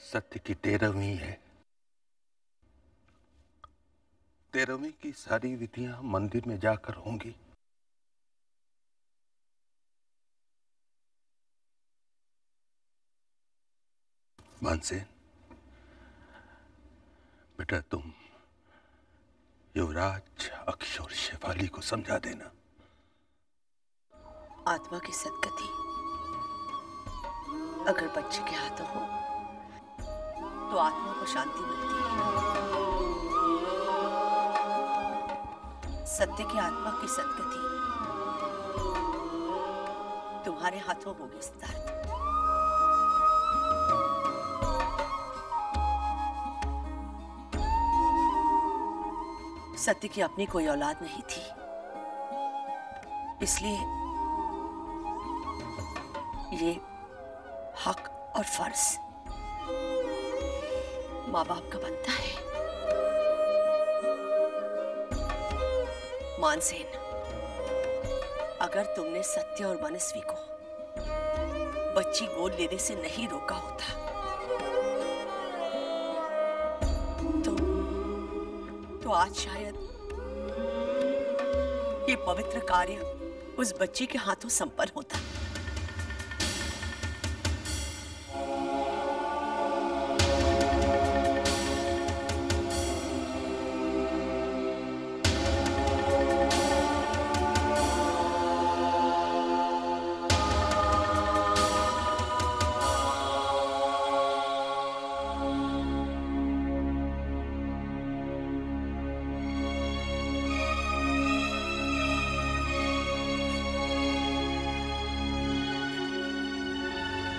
सत्य की 13वीं है। 13वीं की सारी विधियां मंदिर में जाकर होंगी। मानसेन, बेटा तुम युवराज अक्षय और शेफाली को समझा देना। आत्मा की सदगति अगर बच्चे के हाथों हो तो आत्मा को शांति मिलती है। सत्य की आत्मा की सदगति तुम्हारे हाथों होगी सिद्धार्थ। सत्य की अपनी कोई औलाद नहीं थी, इसलिए ये हक और फर्ज माँ बाप का बनता है। मानसेन, अगर तुमने सत्य और मनस्वी को बच्ची गोद लेने से नहीं रोका होता तो आज शायद ये पवित्र कार्य उस बच्ची के हाथों संपन्न होता।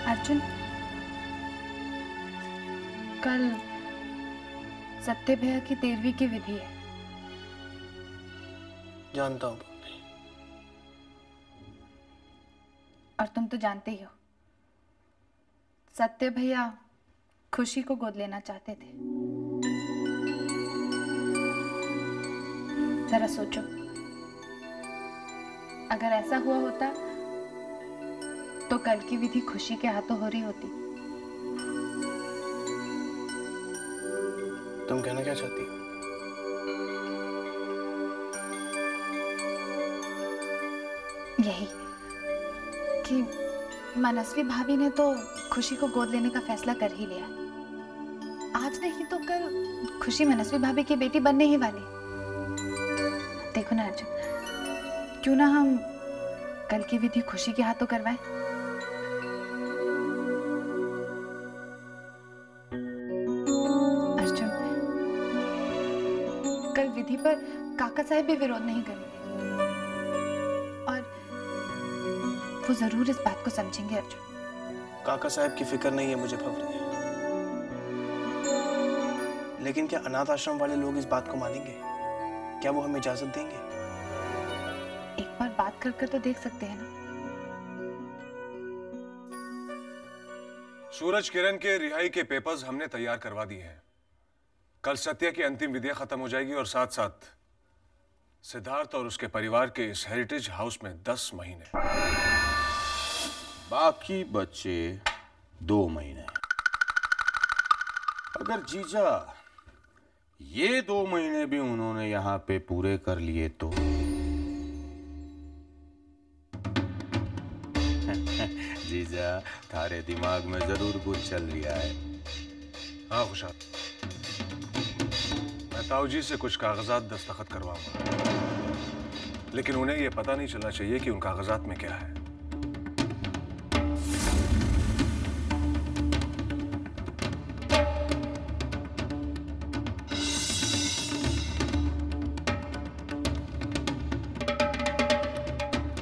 अर्जुन, कल सत्य भैया की 13वीं की विधि है। जानता हूँ मम्मी। और तुम तो जानते ही हो, सत्य भैया खुशी को गोद लेना चाहते थे। जरा सोचो, अगर ऐसा हुआ होता तो कल की विधि खुशी के हाथों हो रही होती। तुम कहना क्या चाहती हो? यही कि मनस्वी भाभी ने तो खुशी को गोद लेने का फैसला कर ही लिया। आज नहीं तो कल खुशी मनस्वी भाभी की बेटी बनने ही वाली। देखो ना अर्जुन, क्यों ना हम कल की विधि खुशी के हाथों करवाएं? अर्जुन, कल विधि पर काका साहब भी विरोध नहीं करेंगे और वो जरूर इस बात को समझेंगे। अर्जुन, काका साहब की फिक्र नहीं है मुझे भवरी, लेकिन क्या अनाथ आश्रम वाले लोग इस बात को मानेंगे? क्या वो हमें इजाजत देंगे? एक बार बात कर कर तो देख सकते हैं ना। सूरज किरण के रिहाई के पेपर्स हमने तैयार करवा दिए हैं। कल सत्या की अंतिम विधियां खत्म हो जाएगी और साथ साथ सिद्धार्थ और उसके परिवार के इस हेरिटेज हाउस में 10 महीने, बाकी बच्चे 2 महीने। अगर जीजा ये 2 महीने भी उन्होंने यहाँ पे पूरे कर लिए तो जीजा, थारे दिमाग में जरूर कुछ चल रहा है। हाँ खुशाल, मैं ताऊजी से कुछ कागजात दस्तखत करवाऊंगा, लेकिन उन्हें यह पता नहीं चलना चाहिए कि उन कागजात में क्या है।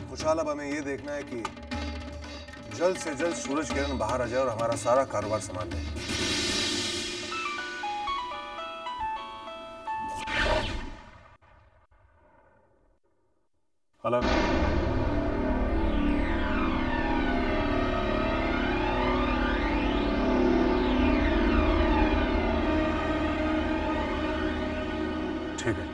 खुशाल, अब हमें यह देखना है कि जल्द से जल्द सूरज किरण बाहर आ जाए और हमारा सारा कारोबार संभाल ले। अलग ठीक है।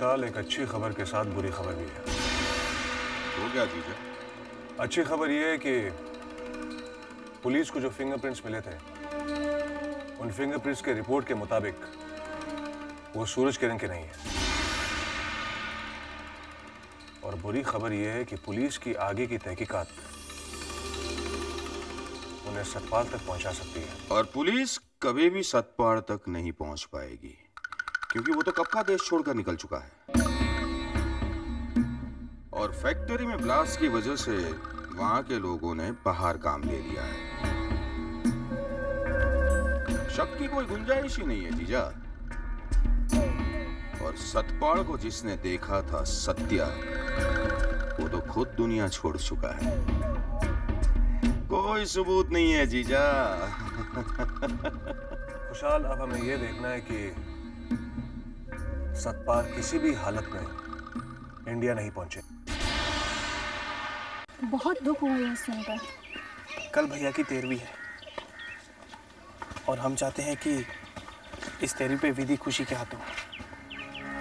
खुशहाल, एक अच्छी खबर के साथ बुरी खबर भी है। तो क्या जीजा? अच्छी खबर यह है कि पुलिस को जो फिंगरप्रिंट्स मिले थे, उन फिंगरप्रिंट्स के रिपोर्ट के मुताबिक वो सूरज किरण के नहीं है। और बुरी खबर यह है कि पुलिस की आगे की तहकीकात उन्हें सतपाल तक पहुंचा सकती है। और पुलिस कभी भी सतपाल तक नहीं पहुंच पाएगी, क्योंकि वो तो कब का देश छोड़कर निकल चुका है। और फैक्ट्री में ब्लास्ट की वजह से वहां के लोगों ने बाहर काम ले लिया है। शक की कोई गुंजाइश ही नहीं है जीजा। और सतपाल को जिसने देखा था सत्या, वो तो खुद दुनिया छोड़ चुका है। कोई सबूत नहीं है जीजा। खुशहाल, अब हमें यह देखना है कि सतपाल किसी भी हालत में इंडिया नहीं पहुंचे। बहुत दुख हुआ यह सुनकर। कल भैया की 13वीं है और हम चाहते हैं कि इस 13वीं पे विधि खुशी के हाथों।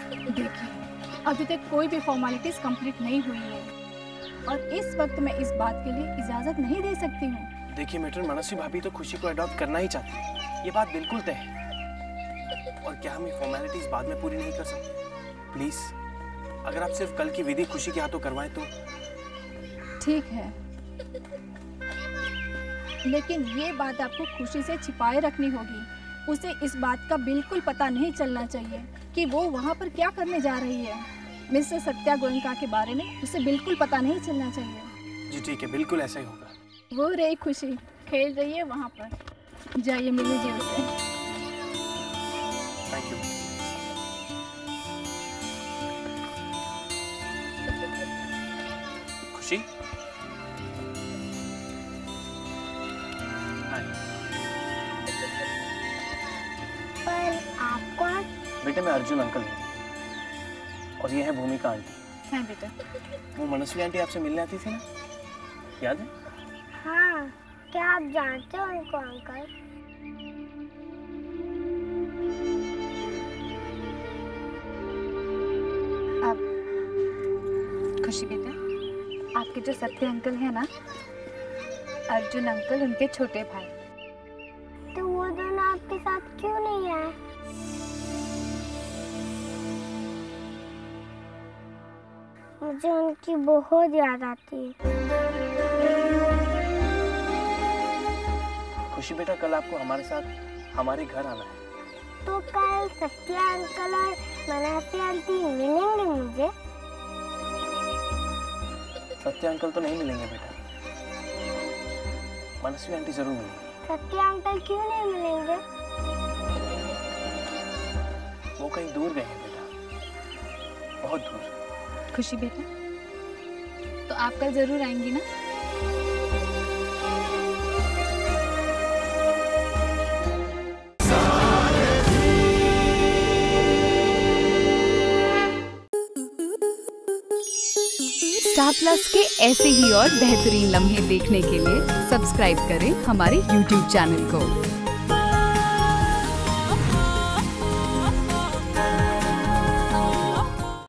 देखिए, अभी तक कोई भी फॉर्मेलिटीज कंप्लीट नहीं हुई है और इस वक्त मैं इस बात के लिए इजाजत नहीं दे सकती हूँ। देखिए मैटर, मनस्वी भाभी तो खुशी को अडॉप्ट करना ही चाहती है, ये बात बिल्कुल तय है। और क्या हम ये फॉर्मेलिटीज बाद में पूरी नहीं कर सकते? प्लीज, अगर आप सिर्फ कल की विधि खुशी के हाथों करवाएं तो। ठीक है, लेकिन ये बात आपको खुशी से छिपाए रखनी होगी। उसे इस बात का बिल्कुल पता नहीं चलना चाहिए कि वो वहाँ पर क्या करने जा रही है। मिस्टर सत्या गोयनका के बारे में उसे बिल्कुल पता नहीं चलना चाहिए। जी ठीक है, बिल्कुल ऐसा ही होगा। वो रही खुशी, खेल रही है वहाँ पर। जाइए मिल लीजिए उसे। Thank you. खुशी, पर आप कौन? बेटे मैं अर्जुन अंकल हूँ और ये है भूमिका आंटी। हाँ बेटा। वो मनस्वी आंटी आपसे मिलने आती थी ना, याद है? हाँ, क्या आप जानते हो उनको अंकल? अब खुशी बेटा, आपके जो सत्य अंकल हैं ना, अर्जुन अंकल उनके छोटे भाई। तो वो दोनों आपके साथ क्यों नहीं आए? मुझे उनकी बहुत याद आती है। खुशी बेटा, कल आपको हमारे साथ हमारे घर आना है। तो कल सत्या अंकल और मनस्वी आंटी मिलेंगे मुझे? सत्या अंकल तो नहीं मिलेंगे बेटा, मनस्वी आंटी जरूर मिलेंगे। सत्या अंकल क्यों नहीं मिलेंगे? वो कहीं दूर गए हैं बेटा, बहुत दूर। खुशी बेटा, तो आप कल जरूर आएंगी ना? स्टार प्लस के ऐसे ही और बेहतरीन लम्हे देखने के लिए सब्सक्राइब करें हमारे YouTube चैनल को।